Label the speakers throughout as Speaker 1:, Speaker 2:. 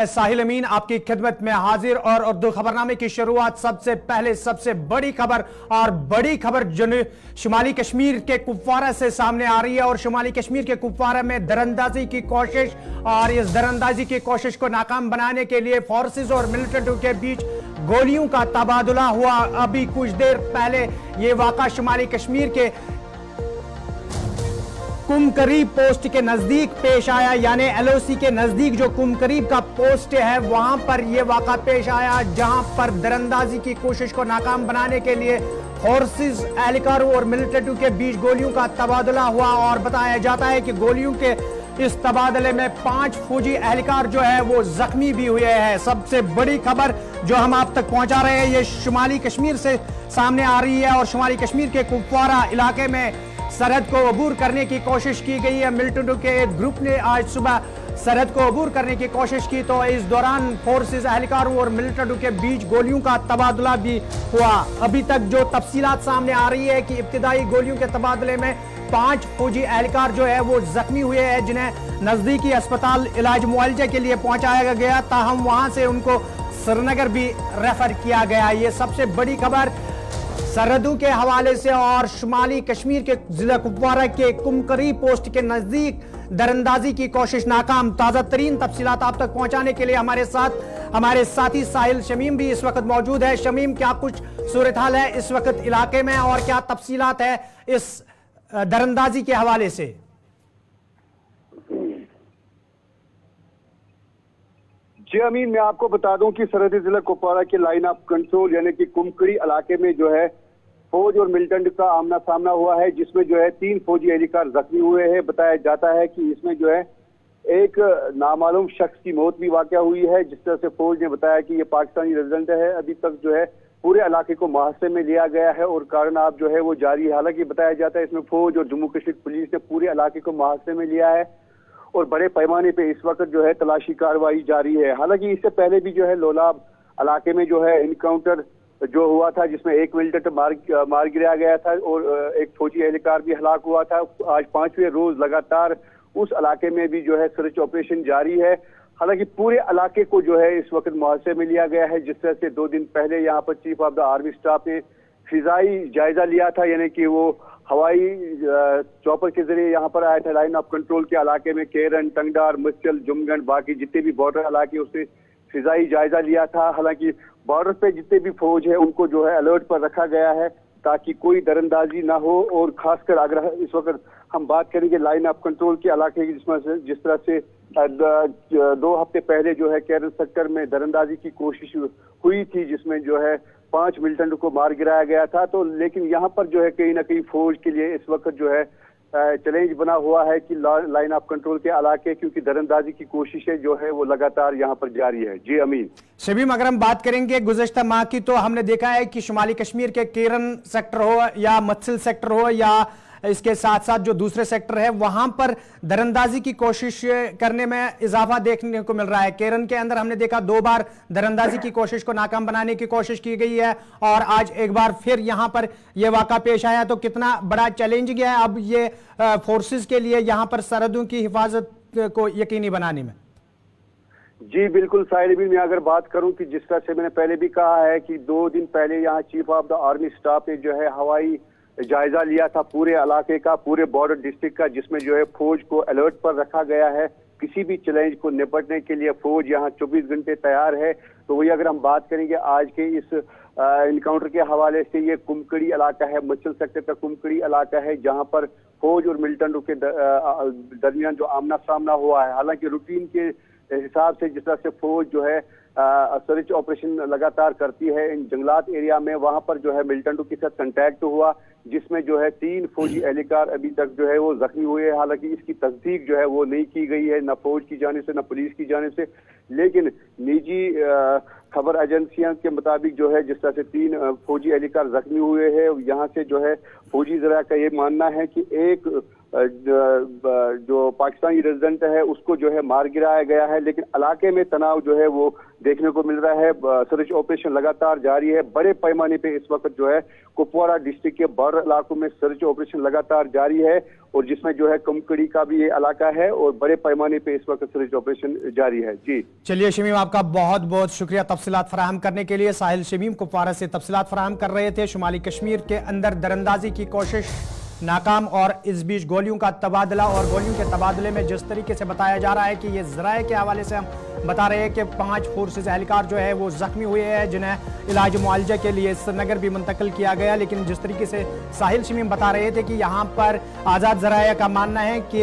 Speaker 1: साहिल अमीन आपकी खिदमत में हाजिर और उर्दू खबरनामे की शुरुआत सबसे पहले सबसे बड़ी खबर और बड़ी खबर शुमाली कश्मीर के कुपवारा से सामने आ रही है और शुमाली कश्मीर के कुपवारा में दरअंदाजी की कोशिश और इस दरअंदाजी की कोशिश को नाकाम बनाने के लिए फोर्सेस और मिलिटेंटों के बीच गोलियों का तबादला हुआ। अभी कुछ देर पहले ये वाक़ा शुमाली कश्मीर के कुमकरीब पोस्ट के नजदीक पेश आया, यानी एलओसी के नजदीक जो कुमकरीब का पोस्ट है वहां पर यह वाक़ा पेश आया, जहां पर दरअंदाजी की कोशिश को नाकाम बनाने के लिए फोर्सेस एहलकारों और मिलिटेंटों के बीच गोलियों का तबादला हुआ और बताया जाता है कि गोलियों के इस तबादले में 5 फौजी एहलकार जो है वो जख्मी भी हुए हैं। सबसे बड़ी खबर जो हम आप तक पहुंचा रहे हैं ये शुमाली कश्मीर से सामने आ रही है और शुमाली कश्मीर के कुपवारा इलाके में सरहद को अबूर करने की कोशिश की गई है। मिलिटेंटों के एक ग्रुप ने आज सुबह सरहद को अबूर करने की कोशिश की तो इस दौरान फोर्सेस एहलकारों और मिलिटेंटों के बीच गोलियों का तबादला भी हुआ। अभी तक जो तफसीलात सामने आ रही है कि इब्तिदाई गोलियों के तबादले में 5 फौजी एहलकार जो है वो जख्मी हुए हैं, जिन्हें नजदीकी अस्पताल इलाज मुआवजे के लिए पहुंचाया गया, ताहम वहां से उनको श्रीनगर भी रेफर किया गया। ये सबसे बड़ी खबर सरहदों के हवाले से और शुमाली कश्मीर के जिला कुपवारा के कुमकरी पोस्ट के नजदीक दरअंदाजी की कोशिश नाकाम। ताजा तरीन तफसीलात आप तक पहुंचाने के लिए हमारे साथी साहिल शमीम भी इस वक्त मौजूद है। शमीम, क्या कुछ सूरत हाल है इस वक्त इलाके में और क्या तफसीलात है इस दरअंदाजी के हवाले से?
Speaker 2: जी अमीन, मैं आपको बता दूं कि सरहदी जिला कुपवारा के लाइन ऑफ कंट्रोल यानी कि कुमकड़ी इलाके में जो है फौज और मिलिटेंट का आमना सामना हुआ है, जिसमें जो है 3 फौजी एहलकार जख्मी हुए हैं। बताया जाता है कि इसमें जो है एक नामालूम शख्स की मौत भी वाक़या हुई है। जिस तरह से फौज ने बताया कि ये पाकिस्तानी रेजिडेंट है। अभी तक जो है पूरे इलाके को मुहासे में लिया गया है और कारणाब जो है वो जारी है। हालांकि बताया जाता है इसमें फौज और जम्मू कश्मीर पुलिस ने पूरे इलाके को मुहासे में लिया है और बड़े पैमाने पे इस वक्त जो है तलाशी कार्रवाई जारी है। हालांकि इससे पहले भी जो है लोलाब इलाके में जो है इनकाउंटर जो हुआ था, जिसमें एक मिलिटेंट मार गिराया गया था और एक फौजी एहलकार भी हलाक हुआ था। आज 5वें रोज लगातार उस इलाके में भी जो है सर्च ऑपरेशन जारी है। हालांकि पूरे इलाके को जो है इस वक्त मुहासे में लिया गया है। जिस तरह से 2 दिन पहले यहाँ पर chief of the army staff ने फिजाई जायजा लिया था, यानी कि वो हवाई चौपर के जरिए यहाँ पर आया था लाइन ऑफ कंट्रोल के इलाके में। केरन, टंगडार, मुश्चल, जुमगंड, बाकी जितने भी बॉर्डर इलाके उससे फिजाई जायजा लिया था। हालांकि बॉर्डर पे जितने भी फौज है उनको जो है अलर्ट पर रखा गया है ताकि कोई दरअंदाजी ना हो। और खासकर अगर इस वक्त हम बात करेंगे लाइन ऑफ कंट्रोल के इलाके की, जिस तरह से 2 हफ्ते पहले जो है केरन सेक्टर में दरअंदाजी की कोशिश हुई थी, जिसमें जो है 5 मिलिटेंट को मार गिराया गया था। तो लेकिन यहाँ पर जो है कहीं ना कहीं फौज के लिए इस वक्त जो है चैलेंज बना हुआ है कि लाइन ऑफ कंट्रोल के इलाके, क्योंकि दरअंदाजी की कोशिशें जो है वो लगातार यहाँ पर जारी है। जी अमीन।
Speaker 1: शमीम, अगर हम बात करेंगे गुज़श्ता माह की तो हमने देखा है कि शुमाली कश्मीर के केरन सेक्टर हो या मत्सिल सेक्टर हो या इसके साथ साथ जो दूसरे सेक्टर है वहां पर दरअंदाजी की कोशिश करने में इजाफा देखने को मिल रहा है। केरन के अंदर हमने देखा 2 बार दरअंदाजी की कोशिश को नाकाम बनाने की कोशिश की गई है और आज एक बार फिर यहां पर यह वाक़ा पेश आया। तो कितना बड़ा चैलेंज गया है अब ये फोर्सेस के लिए यहां पर सरहदों की हिफाजत को यकीनी बनाने में?
Speaker 2: जी बिल्कुल साहिल, मैं अगर बात करूं कि जिस तरह से मैंने पहले भी कहा है कि 2 दिन पहले यहाँ chief of the army staff ने जो है हवाई जायजा लिया था पूरे इलाके का, पूरे बॉर्डर डिस्ट्रिक्ट का, जिसमें जो है फौज को अलर्ट पर रखा गया है। किसी भी चैलेंज को निपटने के लिए फौज यहाँ 24 घंटे तैयार है। तो वही अगर हम बात करेंगे आज के इस इनकाउंटर के हवाले से, ये कुमकड़ी इलाका है, मच्छल सेक्टर का कुमकड़ी इलाका है, जहाँ पर फौज और मिलिटेंटों के दरमियान जो आमना सामना हुआ है। हालांकि रूटीन के हिसाब से जिस तरह से फौज जो है सर्च ऑपरेशन लगातार करती है इन जंगलात एरिया में, वहां पर जो है मिलिटेंटों के साथ कंटैक्ट हुआ, जिसमें जो है 3 फौजी एहलकार अभी तक जो है वो जख्मी हुए हैं। हालांकि इसकी तस्दीक जो है वो नहीं की गई है, न फौज की जानिब से न पुलिस की जानिब से। लेकिन निजी खबर एजेंसियों के मुताबिक जो है जिस तरह से 3 फौजी एहलकार जख्मी हुए हैं, यहाँ से जो है फौजी जरा का ये मानना है कि एक जो पाकिस्तानी रेजिडेंट है उसको जो है मार गिराया गया है। लेकिन इलाके में तनाव जो है वो देखने को मिल रहा है। सर्च ऑपरेशन लगातार जारी है। बड़े पैमाने पे इस वक्त जो है कुपवाड़ा डिस्ट्रिक्ट के बॉर्डर इलाकों में सर्च ऑपरेशन लगातार जारी है, और जिसमें जो है कुमकड़ी का भी ये इलाका है, और बड़े पैमाने पे इस वक्त सर्च ऑपरेशन जारी है। जी
Speaker 1: चलिए शमीम, आपका बहुत बहुत शुक्रिया तफसीलात फराहम करने के लिए। साहिल शमीम कुपवाड़ा से तफसीलात फराहम कर रहे थे। शुमाली कश्मीर के अंदर दरअंदाजी की कोशिश नाकाम, और इस बीच गोलियों का तबादला, और गोलियों के तबादले में जिस तरीके से बताया जा रहा है कि ये ज़राए के हवाले से हम बता रहे हैं कि 5 फोर्सेस एहलकार जो है वो ज़ख्मी हुए हैं, जिन्हें इलाज मुआलजा के लिए श्रीनगर भी मुंतकिल किया गया। लेकिन जिस तरीके से साहिल शमीम बता रहे थे कि यहाँ पर आज़ाद ज़राए का मानना है कि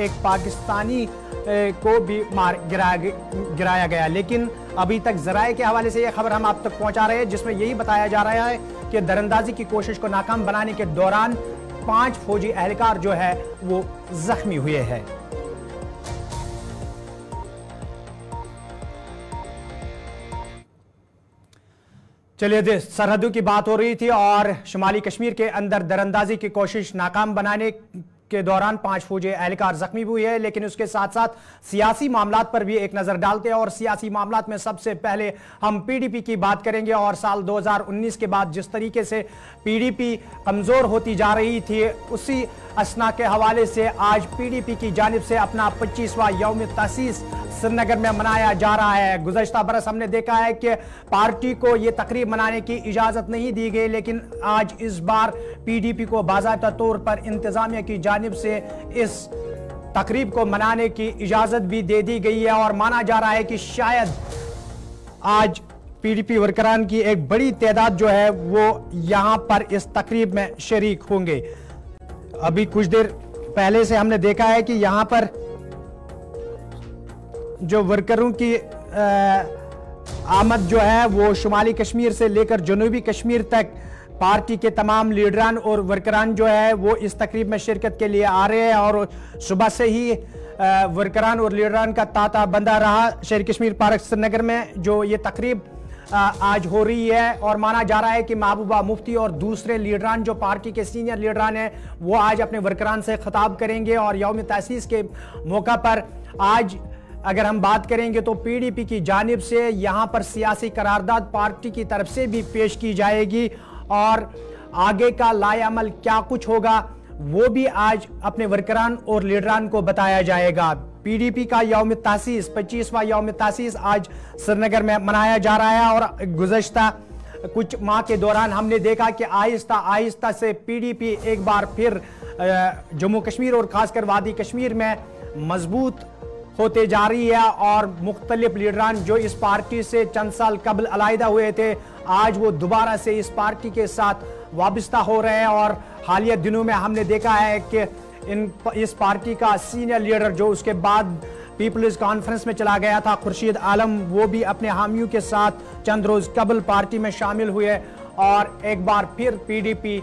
Speaker 1: एक पाकिस्तानी को भी मार गिराया गया, लेकिन अभी तक ज़राए के हवाले से ये खबर हम आप तक पहुँचा रहे हैं, जिसमें यही बताया जा रहा है कि दरअंदाजी की कोशिश को नाकाम बनाने के दौरान 5 फौजी एहलकार जो है वो जख्मी हुए हैं। चलिए, सरहदों की बात हो रही थी और शुमाली कश्मीर के अंदर दरअंदाजी की कोशिश नाकाम बनाने के दौरान 5 फौजी एहलकार जख्मी हुए हैं। लेकिन उसके साथ साथ सियासी मामलात पर भी एक नजर डालते हैं, और सियासी मामलात में सबसे पहले हम पीडीपी की बात करेंगे। और साल 2019 के बाद जिस तरीके से पीडीपी कमजोर होती जा रही थी, उसी असना के हवाले से आज पीडीपी की जानिब से अपना 25वां यौम तसीस श्रीनगर में मनाया जा रहा है। गुज़श्ता बरस हमने देखा है कि पार्टी को यह तकरीब मनाने की इजाजत नहीं दी गई, लेकिन आज इस बार पीडीपी को बाज़ाब्ता तौर पर इंतजामिया की जानिब से इस तकरीब को मनाने की इजाजत भी दे दी गई है, और माना जा रहा है कि शायद आज पीडीपी वर्करान की एक बड़ी तादाद जो है वो यहां पर इस तकरीब में शरीक होंगे। अभी कुछ देर पहले से हमने देखा है कि यहां पर जो वर्करों की आमद जो है वो शुमाली कश्मीर से लेकर जनूबी कश्मीर तक पार्टी के तमाम लीडरान और वर्करान जो है वो इस तकरीब में शिरकत के लिए आ रहे हैं, और सुबह से ही वर्करान और लीडरान का तांता बंधा रहा शेर कश्मीर पार्क श्रीनगर में जो ये तकरीब आज हो रही है। और माना जा रहा है कि महबूबा मुफ्ती और दूसरे लीडरान जो पार्टी के सीनियर लीडरान हैं वो आज अपने वर्करान से खिताब करेंगे। और यौम तसीस के मौका पर आज अगर हम बात करेंगे तो पीडीपी की जानिब से यहाँ पर सियासी करारदाद पार्टी की तरफ से भी पेश की जाएगी, और आगे का लाएअमल क्या कुछ होगा वो भी आज अपने वर्करान और लीडरान को बताया जाएगा। पीडीपी का यौम तसीस 25वां यौम तसीस आज श्रीनगर में मनाया जा रहा है, और गुज़श्ता कुछ माह के दौरान हमने देखा कि आहिस्ता आहिस्ता से पीडीपी एक बार फिर जम्मू कश्मीर और खासकर वादी कश्मीर में मजबूत होते जा रही है, और मुख्तलिफ लीडरान जो इस पार्टी से चंद साल कबल अलहदा हुए थे आज वो दोबारा से इस पार्टी के साथ वाबस्ता हो रहे हैं। और हालिया दिनों में हमने देखा है कि इस पार्टी का सीनियर लीडर जो उसके बाद पीपल्स कॉन्फ्रेंस में चला गया था, खुर्शीद आलम, वो भी अपने हामियों के साथ चंद रोज कबल पार्टी में शामिल हुए, और एक बार फिर पीडीपी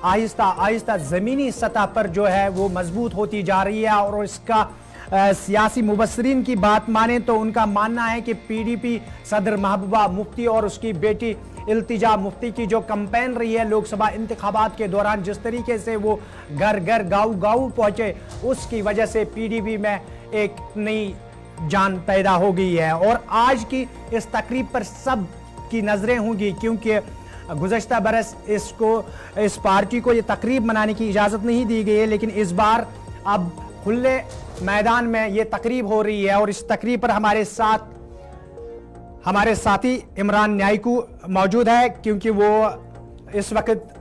Speaker 1: आहिस्ता आहिस्ता जमीनी सतह पर जो है वो मजबूत होती जा रही है। और इसका सियासी मुबस्सरीन की बात माने तो उनका मानना है कि पीडीपी सदर महबूबा मुफ्ती और उसकी बेटी इल्तिजा मुफ्ती की जो कैंपेन रही है लोकसभा इंतखाबात के दौरान, जिस तरीके से वो घर घर गाँव गाँव पहुंचे, उसकी वजह से पीडीपी में एक नई जान पैदा हो गई है। और आज की इस तकरीब पर सब की नजरें होंगी, क्योंकि गुज़श्ता बरस इस पार्टी को ये तकरीब मनाने की इजाजत नहीं दी गई है, लेकिन इस बार अब खुले मैदान में ये तकरीब हो रही है। और इस तकरीब पर हमारे साथी इमरान न्यायकू मौजूद है, क्योंकि वो इस वक्त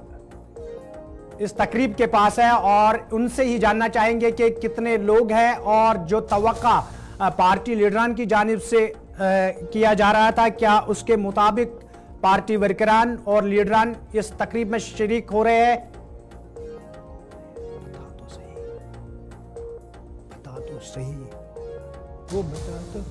Speaker 1: इस तकरीब के पास है, और उनसे ही जानना चाहेंगे कि कितने लोग हैं और जो तवक्का पार्टी लीडरान की जानिब से किया जा रहा था, क्या उसके मुताबिक पार्टी वर्करान और लीडरान इस तकरीब में शरीक हो रहे हैं। बता तो सही वो बता तो।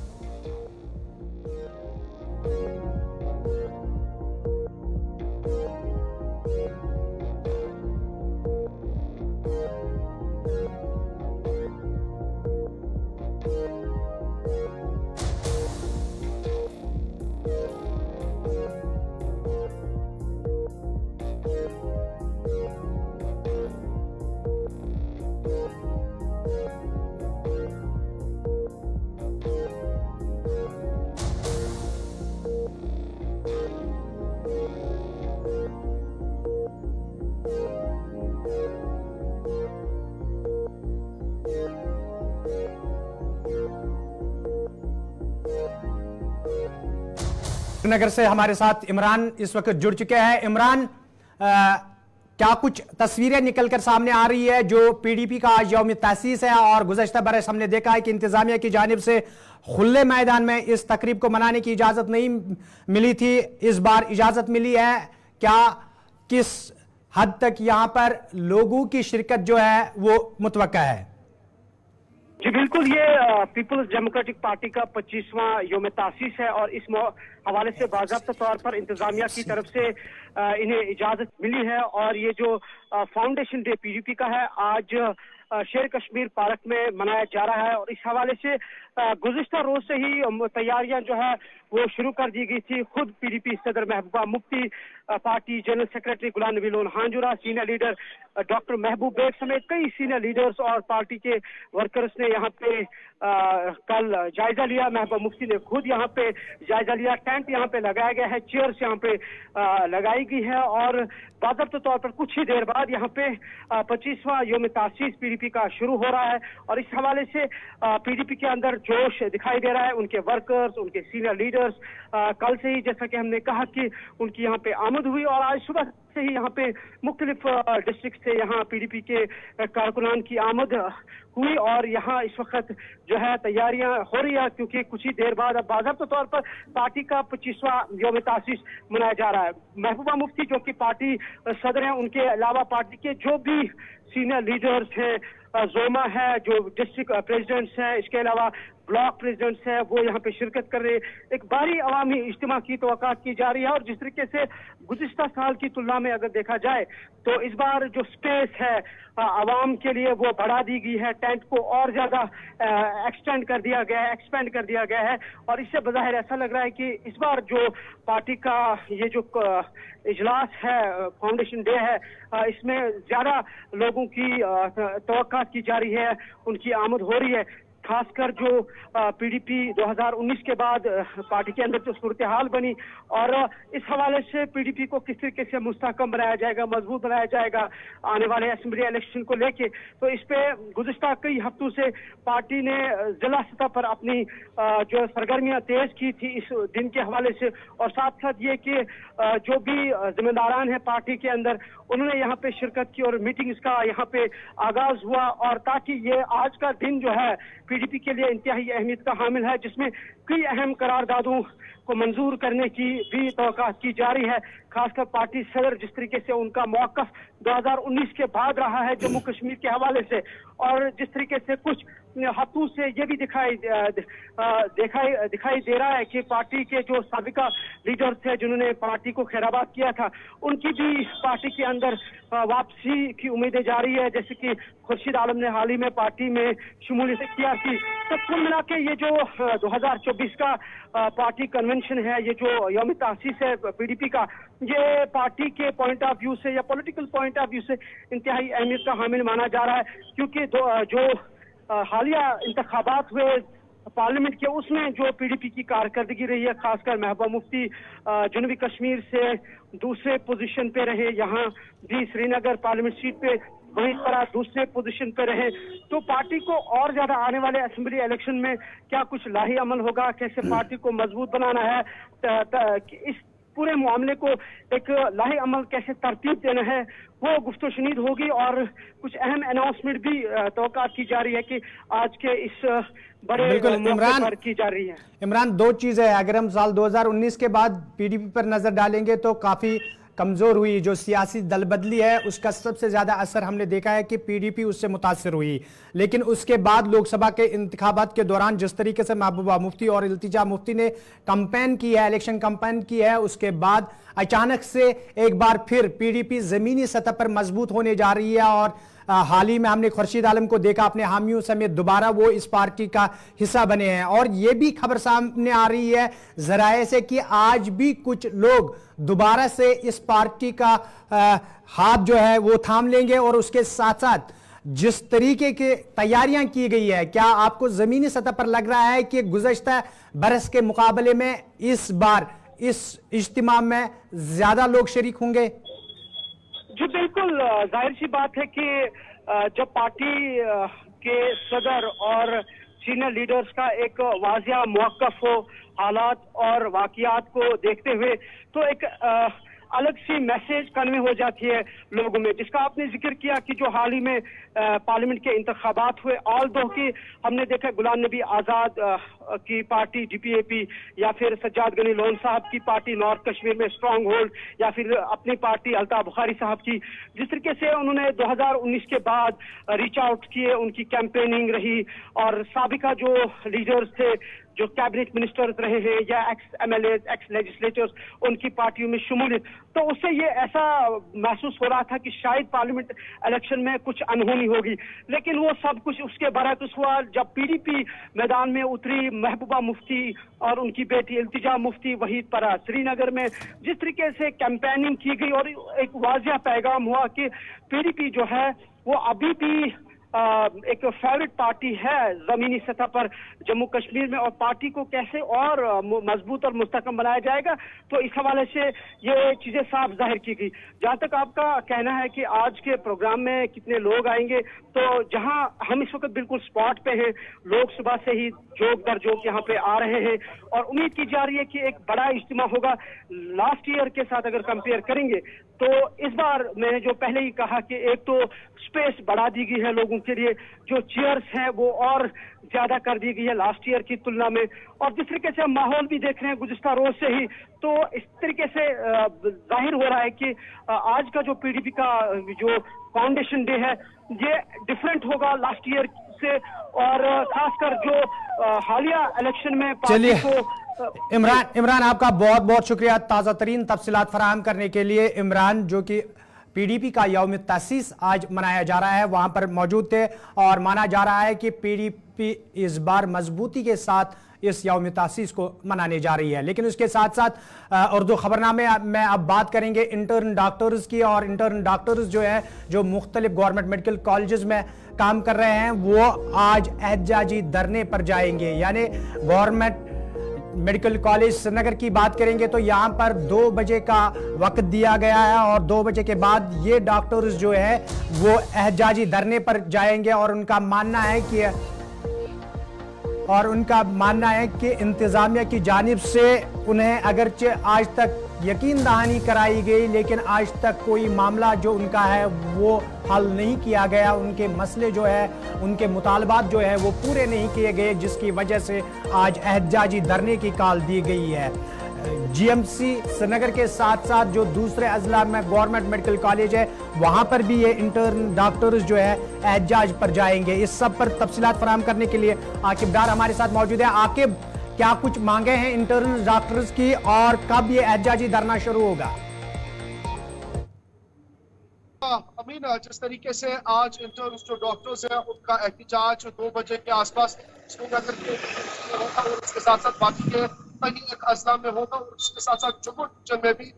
Speaker 1: नगर से हमारे साथ इमरान इस वक्त जुड़ चुके हैं। इमरान, क्या कुछ तस्वीरें निकलकर सामने आ रही है? जो पीडीपी का आज यौम तासीस है और गुज़श्ता बरस हमने देखा है कि इंतजामिया की जानिब से खुले मैदान में इस तकरीब को मनाने की इजाजत नहीं मिली थी, इस बार इजाजत मिली है। क्या किस हद तक यहां पर लोगों की शिरकत जो है वो मुतवक्का है?
Speaker 3: जी बिल्कुल, ये पीपल्स डेमोक्रेटिक पार्टी का 25वां यौम तासीस है और इस हवाले से बाज़ाब्ता तौर पर इंतजामिया की तरफ से इन्हें इजाजत मिली है। और ये जो फाउंडेशन डे पीडीपी का है आज शेर कश्मीर पार्क में मनाया जा रहा है और इस हवाले से गुज़िश्ता रोज से ही तैयारियां जो है वो शुरू कर दी गई थी। खुद पीडीपी सदर Mehbooba Mufti, party general secretary Ghulam Nabi loan हांजुरा, senior leader doctor महबूब बेग समेत कई सीनियर लीडर्स और पार्टी के वर्कर्स ने यहाँ पे कल जायजा लिया। महबूबा मुफ्ती ने खुद यहाँ पे जायजा लिया। टेंट यहाँ पे लगाया गया है, चेयर्स यहाँ पे लगाई गई है और बाज़ाब्ता तौर पर कुछ ही देर बाद यहाँ पे 25वां यौम तासीस पीडीपी का शुरू हो रहा है और इस हवाले से पीडीपी के अंदर जोश दिखाई दे रहा है। उनके वर्कर्स, उनके सीनियर लीडर्स कल से ही, जैसा कि हमने कहा कि उनकी यहाँ पे आमद हुई और आज सुबह से ही यहाँ पे मुख्तलिफ डिस्ट्रिक्ट से यहाँ पीडीपी के कारकुनान की आमद हुई और यहाँ इस वक्त जो है तैयारियां हो रही है क्योंकि कुछ ही देर बाद अब बाज़ाब्ता तौर पर पार्टी का 25वां यौम तासीस मनाया जा रहा है। महबूबा मुफ्ती जो कि पार्टी सदर हैं, उनके अलावा पार्टी के जो भी सीनियर लीडर्स हैं, जोमा है, जो डिस्ट्रिक्ट प्रेसिडेंट्स हैं, इसके अलावा ब्लॉक प्रेसिडेंट्स है, वो यहाँ पे शिरकत कर रहे हैं। एक भारी अवामी इज्तिमा की तवक्का की जा रही है और जिस तरीके से गुज़िश्ता साल की तुलना में अगर देखा जाए तो इस बार जो स्पेस है आवाम के लिए वो बढ़ा दी गई है। टेंट को और ज्यादा एक्सपेंड कर दिया गया है और इससे बज़ाहिर ऐसा लग रहा है कि इस बार जो पार्टी का ये जो इजलास है, फाउंडेशन डे है, इसमें ज्यादा लोगों की तवक्का की जा रही है, उनकी आमद हो रही है। खासकर जो पीडीपी 2019 के बाद पार्टी के अंदर जो सूरत हाल बनी और इस हवाले से पीडीपी को किस तरीके से मुस्तहकम बनाया जाएगा, मजबूत बनाया जाएगा आने वाले असेंबली इलेक्शन को लेके, तो इस पे गुज़िश्ता कई हफ्तों से पार्टी ने जिला सतह पर अपनी जो सरगर्मियां तेज की थी इस दिन के हवाले से। और साथ साथ ये कि जो भी जिम्मेदारान है पार्टी के अंदर, उन्होंने यहाँ पे शिरकत की और मीटिंग्स का यहाँ पे आगाज हुआ और ताकि ये आज का दिन जो है पीडीपी के लिए इंतहाई अहमियत का हामिल है, जिसमें कई अहम करारदादों को मंजूर करने की भी तवक्का की जा रही है। खासकर पार्टी सदर जिस तरीके से उनका मौक़िफ़ 2019 के बाद रहा है जम्मू कश्मीर के हवाले से और जिस तरीके से कुछ हफ्तों से ये भी दिखाई दे रहा है कि पार्टी के जो साबिका लीडर थे जिन्होंने पार्टी को खैराबाद किया था, उनकी भी पार्टी के अंदर वापसी की उम्मीदें जारी है। जैसे कि खुर्शीद आलम ने हाल ही में पार्टी में शमूलियत किया थी। तो कुल मिला के ये जो 2024 का पार्टी कन्वेंशन है, ये जो यौम तासीस है पीडीपी का, ये पार्टी के पॉइंट ऑफ व्यू से या पॉलिटिकल पॉइंट ऑफ व्यू से इंतहाई अहमियत का हामिल माना जा रहा है क्योंकि जो हालिया इंतखाबात हुए पार्लियामेंट के, उसमें जो पीडीपी की कारकर्दगी रही है, खासकर महबूबा मुफ्ती जनूबी कश्मीर से दूसरे पोजीशन पे रहे, यहाँ भी श्रीनगर पार्लियामेंट सीट पे वही तरह दूसरे पोजीशन पे रहे, तो पार्टी को और ज्यादा आने वाले असेंबली इलेक्शन में क्या कुछ लाही अमल होगा, कैसे पार्टी को मजबूत बनाना है, इस पूरे मामले को एक लाही अमल कैसे तरतीब देना है, वो गुफ्तो शुनीद होगी और कुछ अहम अनाउंसमेंट भी तवक्का की जा रही है कि आज के इस बड़े मौके पर की जा रही है।
Speaker 1: इमरान, दो चीजें है, अगर हम साल 2019 के बाद पीडीपी पर नजर डालेंगे तो काफी कमजोर हुई। जो सियासी दल बदली है उसका सबसे ज्यादा असर हमने देखा है कि पीडीपी उससे मुतासर हुई, लेकिन उसके बाद लोकसभा के इंतखाबात के दौरान जिस तरीके से महबूबा मुफ्ती और इल्तिजा मुफ्ती ने कैंपेन की है, इलेक्शन कैंपेन की है, उसके बाद अचानक से एक बार फिर पीडीपी जमीनी सतह पर मजबूत होने जा रही है और हाल ही में हमने खुर्शीद आलम को देखा अपने हामियों समेत दोबारा वो इस पार्टी का हिस्सा बने हैं और ये भी खबर सामने आ रही है जराए से कि आज भी कुछ लोग दोबारा से इस पार्टी का हाथ जो है वो थाम लेंगे और उसके साथ साथ जिस तरीके की तैयारियां की गई है, क्या आपको जमीनी सतह पर लग रहा है कि गुज़श्ता बरस के मुकाबले में इस बार इस इज्तिमा में ज्यादा लोग शरीक होंगे?
Speaker 3: जी बिल्कुल, जाहिर सी बात है कि जब पार्टी के सदर और सीनियर लीडर्स का एक वाजिया मौक़िफ़ हो, हालात और वाकयात को देखते हुए तो एक अलग सी मैसेज कन्वे हो जाती है लोगों में, जिसका आपने जिक्र किया कि जो हाल ही में पार्लियामेंट के इंतखाबात हुए, ऑल दो की हमने देखा गुलाम नबी आजाद की पार्टी DPAP या फिर सज्जाद गनी लोन साहब की पार्टी नॉर्थ कश्मीर में स्ट्रांग होल्ड, या फिर अपनी पार्टी अल्ताफ बुखारी साहब की, जिस तरीके से उन्होंने 2019 के बाद रीच आउट किए, उनकी कैंपेनिंग रही, और साबिका जो लीडर्स थे, जो कैबिनेट मिनिस्टर्स रहे हैं या एक्स MLA एक्स लेजिस्लेटर्स, उनकी पार्टियों में शमूलियत, तो उससे ये ऐसा महसूस हो रहा था कि शायद पार्लियामेंट इलेक्शन में कुछ अनहोनी होगी। लेकिन वो सब कुछ उसके बरअक्स हुआ जब PDP मैदान में उतरी। महबूबा मुफ्ती और उनकी बेटी इल्तिजा मुफ्ती वहीद परा श्रीनगर में जिस तरीके से कैंपेनिंग की गई, और एक वाज़िह पैगाम हुआ कि PDP जो है वो अभी भी एक फेवरेट पार्टी है जमीनी सतह पर जम्मू कश्मीर में, और पार्टी को कैसे और मजबूत और मुस्तहकम बनाया जाएगा, तो इस हवाले से ये चीजें साफ जाहिर की गई। जहां तक आपका कहना है कि आज के प्रोग्राम में कितने लोग आएंगे, तो जहां हम इस वक्त बिल्कुल स्पॉट पे हैं, लोग सुबह से ही जोक दर जोक यहाँ पे आ रहे हैं, और उम्मीद की जा रही है कि एक बड़ा इज्तिमा होगा। लास्ट ईयर के साथ अगर कंपेयर करेंगे तो इस बार मैंने जो पहले ही कहा कि एक तो स्पेस बढ़ा दी गई है लोगों के लिए, जो चेयर्स हैं वो और ज्यादा कर दी गई है लास्ट ईयर की तुलना में, और जिस तरीके से हम माहौल भी देख रहे हैं गुज़िश्ता रोज से ही, तो इस तरीके से जाहिर हो रहा है कि आज का जो PDP का जो फाउंडेशन डे है ये डिफरेंट होगा लास्ट ईयर से, और खासकर जो हालिया इलेक्शन में पार्टी को।
Speaker 1: इमरान आपका बहुत बहुत शुक्रिया ताज़ा तरीन तफसीलात फराहम करने के लिए। इमरान जो कि PDP का यौम तसीस आज मनाया जा रहा है वहां पर मौजूद थे, और माना जा रहा है कि PDP इस बार मजबूती के साथ इस यौम तसीस को मनाने जा रही है। लेकिन उसके साथ साथ उर्दू खबरनामे में अब बात करेंगे इंटर्न डॉक्टर्स की, और इंटर्न डॉक्टर्स जो है जो मुख्तलिफ गवर्नमेंट मेडिकल कॉलेजेस में काम कर रहे हैं वो आज एहतजाजी धरने पर जाएंगे। यानी गवर्नमेंट मेडिकल कॉलेज श्रीनगर की बात करेंगे तो यहाँ पर 2 बजे का वक्त दिया गया है, और 2 बजे के बाद ये डॉक्टर्स जो है वो एहतजाजी धरने पर जाएंगे, और उनका मानना है कि इंतजामिया की जानिब से उन्हें अगरचे आज तक यकीन दहानी कराई गई, लेकिन आज तक कोई मामला जो उनका है वो हल नहीं किया गया, उनके मसले जो है, उनके मुतालबात जो है वो पूरे नहीं किए गए, जिसकी वजह से आज एहतजाजी धरने की कॉल दी गई है। GMC श्रीनगर के साथ साथ जो दूसरे अजला में गवर्नमेंट मेडिकल कॉलेज है वहां पर भी ये इंटर्न डॉक्टर्स जो है एहतजाज पर जाएंगे। इस सब पर तफसीलात फराहम करने के लिए आकिब डार हमारे साथ मौजूद है। आकिब, क्या कुछ मांगे हैं इंटर्न डॉक्टर्स की, और कब ये एहतजाजी धरना शुरू होगा?
Speaker 4: अमीन, जिस तरीके से आज इंटर्न्स जो डॉक्टर्स हैं उनका एहतजाज 2 बजे के आसपास श्रीनगर के होगा, और उसके साथ साथ बाकी के कई एक अजला में होगा, और उसके साथ साथ जम्मू डिवीजन में भी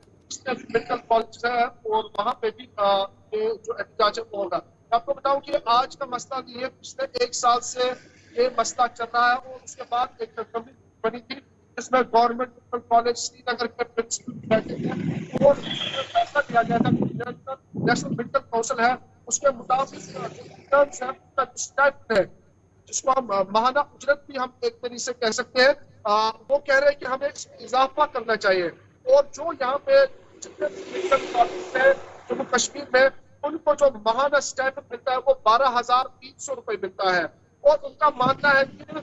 Speaker 4: मेडिकल कॉलेज है और वहाँ पे भी ये जो एहतजाज है वो होगा। मैं आपको बताऊं कि आज का मसला ये पिछले 1 साल से ये मसला चल रहा है, और उसके बाद एक कमेटी बनी थी जिसमें गवर्नमेंट मेडिकल कॉलेज श्रीनगर के प्रिंसिपल बैठे थे, और फैसला लिया गया था नेशनल मेडिकल काउंसिल है उसके मुताबिक है जिसको हम माहाना उजरत भी हम एक तरीके से कह सकते हैं, वो कह रहे हैं कि हमें इजाफा करना चाहिए, और जो यहाँ पे जितने मेडिकल कॉलेज है जम्मू कश्मीर में उनको जो माहाना स्टैंडर्ड मिलता है वो 12,300 रुपए मिलता है, और उनका मानना है कि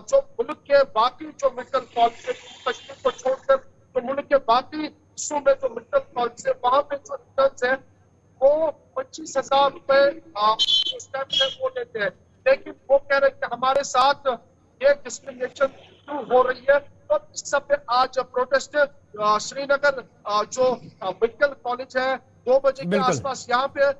Speaker 4: जो मुल्क के बाकी जो मेडिकल कॉलेज है कश्मीर को छोड़कर तो मुल्क के बाकी हिस्सों में जो मेडिकल कॉलेज है वहाँ पे जो इंटर्न्स है वो 25,000 रुपए वो लेते हैं, लेकिन वो कह रहे हैं कि हमारे साथ ये डिस्क्रिमिनेशन क्यों हो रही है। तो इस सब पे आज प्रोटेस्ट श्रीनगर जो मेडिकल कॉलेज है 2 बजे के आसपास यहाँ पे,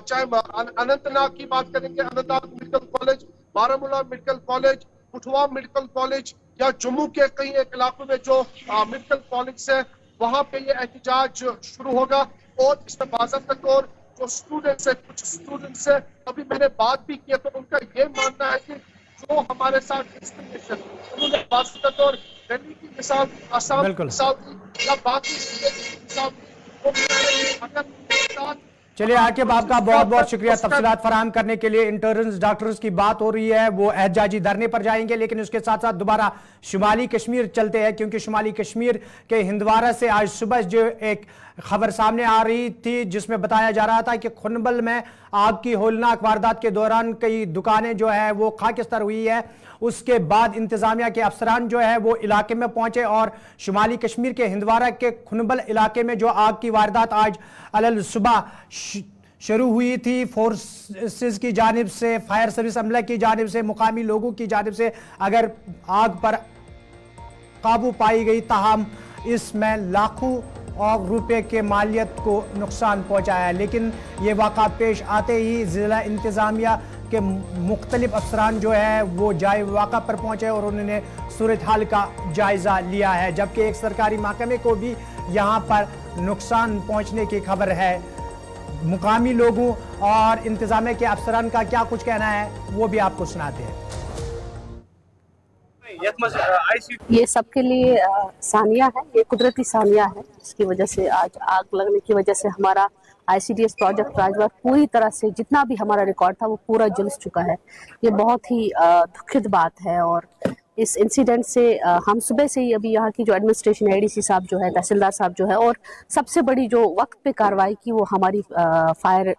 Speaker 4: चाहे अनंतनाग की बात करेंगे Anantnag medical college, Baramulla medical college, पुठवा मेडिकल कॉलेज, या जम्मू के कई एक इलाकों में जो मेडिकल कॉलेज है वहाँ पे ये एहतजाज शुरू होगा। और इसमें बाज़ाब्ता तौर जो स्टूडेंट्स है, कुछ स्टूडेंट्स है, अभी मैंने बात भी की तो उनका ये मानना है कि जो हमारे साथ डिस्क्रिमिनेशन, उन्होंने बाज़ाब्ता तौर दिल्ली की मिसाल, असम की मिसाल या बाकी मिसाल, वो अगर
Speaker 1: चलिए आकिब, आपका बहुत बहुत शुक्रिया तफसीलात फराहम करने के लिए। इंटर्न्स डॉक्टर्स की बात हो रही है, वो एहतजाजी धरने पर जाएंगे, लेकिन उसके साथ साथ दोबारा शुमाली कश्मीर चलते हैं, क्योंकि शुमाली कश्मीर के हिंदवारा से आज सुबह जो एक खबर सामने आ रही थी जिसमें बताया जा रहा था कि खुनबल में आग की होलनाक वारदात के दौरान कई दुकानें जो है वो खाकस्तर हुई है। उसके बाद इंतजामिया के अफसरान जो है वो इलाके में पहुंचे और शुमाली कश्मीर के हिंदवारा के खुनबल इलाके में जो आग की वारदात आज अलल सुबह शुरू हुई थी, फोर्सेस की जानिब से, फायर सर्विस अमला की जानिब से, मुकामी लोगों की जानिब से अगर आग पर काबू पाई गई, ताहम इसमें लाखों और रुपए के मालियत को नुकसान पहुंचाया। लेकिन ये वाक़ा पेश आते ही ज़िला इंतज़ामिया के मुख्तलिफ अफसरान जो है वो जाए वाक़ा पर पहुंचे और उन्होंने सूरत हाल का जायज़ा लिया है, जबकि एक सरकारी महकमे को भी यहाँ पर नुकसान पहुंचने की खबर है। मुकामी लोगों और इंतज़ामिया के अफसरान का क्या कुछ कहना है वो भी आपको सुनाते हैं।
Speaker 5: ये सबके लिए सानिया है, ये कुदरती सानिया है, जिसकी वजह से आज आग लगने की वजह से हमारा ICDS प्रोजेक्ट राजवार पूरी तरह से जितना भी हमारा रिकॉर्ड था वो पूरा जल चुका है। ये बहुत ही दुखद बात है और इस इंसिडेंट से हम सुबह से ही अभी यहाँ की जो एडमिनिस्ट्रेशन ADC साहब जो है, तहसीलदार साहब जो है, और सबसे बड़ी जो वक्त पे कार्रवाई की वो हमारी फायर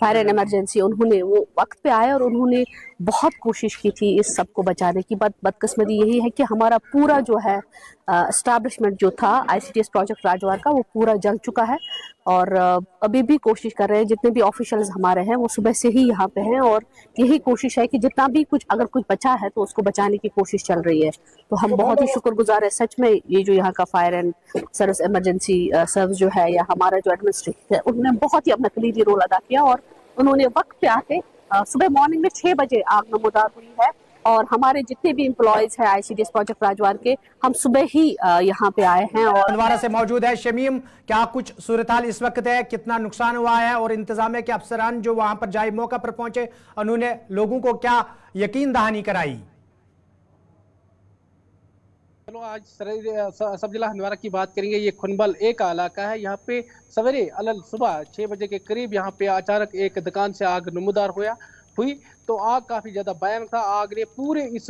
Speaker 5: एंड इमरजेंसी, उन्होंने वो वक्त पे आए और उन्होंने बहुत कोशिश की थी इस सबको बचाने की। बदकिस्मती यही है कि हमारा पूरा जो है एस्टैब्लिशमेंट जो था ICDS प्रोजेक्ट राजवार का वो पूरा जल चुका है और अभी भी कोशिश कर रहे हैं। जितने भी ऑफिशियल्स हमारे हैं वो सुबह से ही यहाँ पे हैं और यही कोशिश है कि जितना भी कुछ अगर कुछ बचा है तो उसको बचाने की कोशिश चल रही है। तो हम बहुत ही शुक्रगुजार है सच में, ये जो यहाँ का fire and service emergency service जो है या हमारा जो एडमिनिस्ट्रेशन है उन्होंने बहुत ही अपना कलीदी रोल अदा किया और उन्होंने वक्त पे आके सुबह मॉर्निंग में 6 बजे आग नमूदार हुई है और हमारे जितने भी एम्प्लॉयज हैं ICDS प्रोजेक्ट राजवार के, हम सुबह ही यहाँ पे आए हैं। और
Speaker 1: हिंदवारा से मौजूद है शमीम, क्या कुछ सूरत हाल इस वक्त है, कितना नुकसान हुआ है और इंतजामिया के अफसरान जो वहां पर जाए मौका पर पहुंचे उन्होंने लोगों को क्या यकीन दहानी कराई?
Speaker 6: चलो आज सब जिला हिंदवारा की बात करेंगे। ये खुनबल एक इलाका है, यहाँ पे सवेरे अलल सुबह 6 बजे के करीब यहाँ पे अचानक एक दुकान से आग नमूदार हुई तो आग काफी ज्यादा भयानक था। आग ने पूरे इस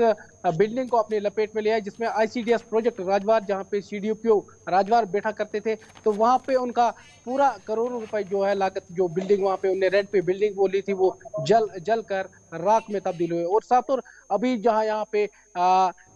Speaker 6: बिल्डिंग को अपने लपेट में लिया है, जिसमें ICDS प्रोजेक्ट राजवार, जहाँ पे CDPO राजवार बैठा करते थे, तो वहाँ पे उनका पूरा करोड़ों रुपए जो है लागत जो बिल्डिंग वहाँ पे उन्हें रेंट पे बिल्डिंग वो ली थी वो जल कर राख में तब्दील हुए। और साथ और अभी जहाँ यहाँ पे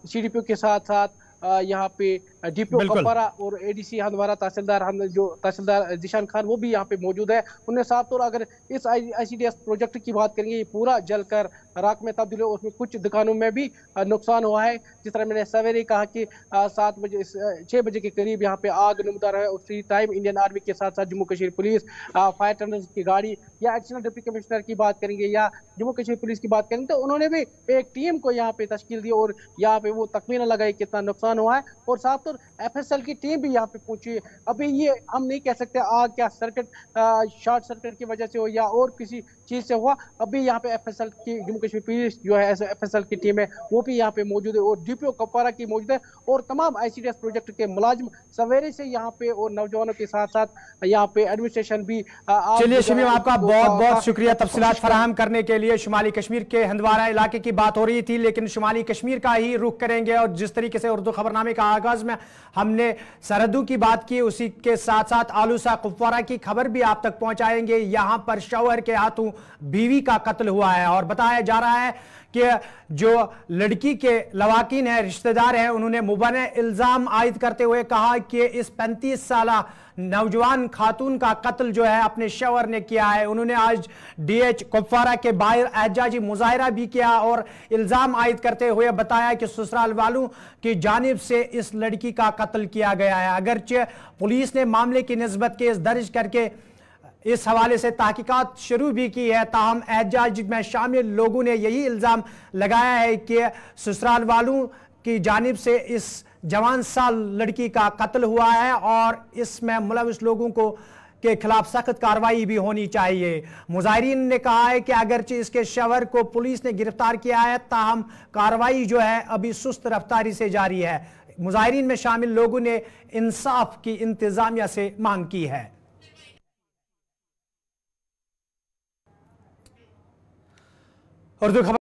Speaker 6: CDPO के साथ साथ यहाँ पे DPO कुपवारा और ADC हिंदवारा तहसीलदार जिशान खान वो भी यहाँ पे मौजूद है। उन्हें साफ तौर अगर इस ICDS प्रोजेक्ट की बात करेंगे, ये पूरा जलकर राख में तब्दील है। उसमें कुछ दुकानों में भी नुकसान हुआ है। जिस तरह मैंने सवेरे कहा कि 6 बजे के करीब यहाँ पे आग नमूदार है। उसी टाइम इंडियन आर्मी के साथ साथ Jammu Kashmir police, fire tenders की गाड़ी या एडिशनल डिप्टी कमिश्नर की बात करेंगे या जम्मू कश्मीर पुलिस की बात करेंगे तो उन्होंने भी एक टीम को यहाँ पे तश्कील दी और यहाँ पे वो तखमीना लगाई कितना नुकसान हुआ है। और साथ तो FSL की टीम भी यहाँ पे पहुंची है। अभी ये हम नहीं कह सकते आग क्या शॉर्ट सर्किट की वजह से हो या और किसी चीज से हुआ। अभी यहाँ पे FSL की जम्मू कश्मीर पुलिस जो है FSL की टीम है वो भी यहाँ पे मौजूद है और DPO कुपवारा की मौजूद है और तमाम ICDS प्रोजेक्ट के मुलाजिम सवेरे से यहाँ पे और नौजवानों के साथ साथ यहाँ पे एडमिनिस्ट्रेशन भी।
Speaker 1: चलिए शमीम, आपका बहुत बहुत शुक्रिया तफसीलात फराहम करने के लिए। शुमाली कश्मीर के हिंदवारा इलाके की बात हो रही थी, लेकिन शुमाली कश्मीर का ही रुख करेंगे और जिस तरीके से उर्दू खबरनामे का आगाज में हमने सरहदों की बात की, उसी के साथ साथ आलूसा कुपवारा की खबर भी आप तक पहुंचाएंगे। यहां पर शौहर के हाथों बीवी का कत्ल हुआ है और बताया जा रहा है कि जो लड़की के लवाकिन है, रिश्तेदार हैं, उन्होंने मुबैना इल्जाम आयद करते हुए कहा कि इस 35 साला नौजवान खातून का कत्ल जो है अपने शौहर ने किया है। उन्होंने आज DH कुपवारा के बाहर एहतजाजी मुजाहरा भी किया और इल्जाम आयद करते हुए बताया कि ससुराल वालों की जानिब से इस लड़की का कत्ल किया गया है। अगरचे पुलिस ने मामले की निस्बत केस दर्ज करके इस हवाले से तहकीकात शुरू भी की है, ताहम एहतजाज में शामिल लोगों ने यही इल्जाम लगाया है कि ससुराल वालों की जानिब से इस जवान साल लड़की का कत्ल हुआ है और इसमें मुलविस लोगों को के खिलाफ सख्त कार्रवाई भी होनी चाहिए। मुजाहिरीन ने कहा है कि अगरचे इसके शवहर को पुलिस ने गिरफ्तार किया है, ताहम कार्रवाई जो है अभी सुस्त रफ्तारी से जारी है। मुजाहिरीन में शामिल लोगों ने इंसाफ की इंतजामिया से मांग की है। उर्दू खबर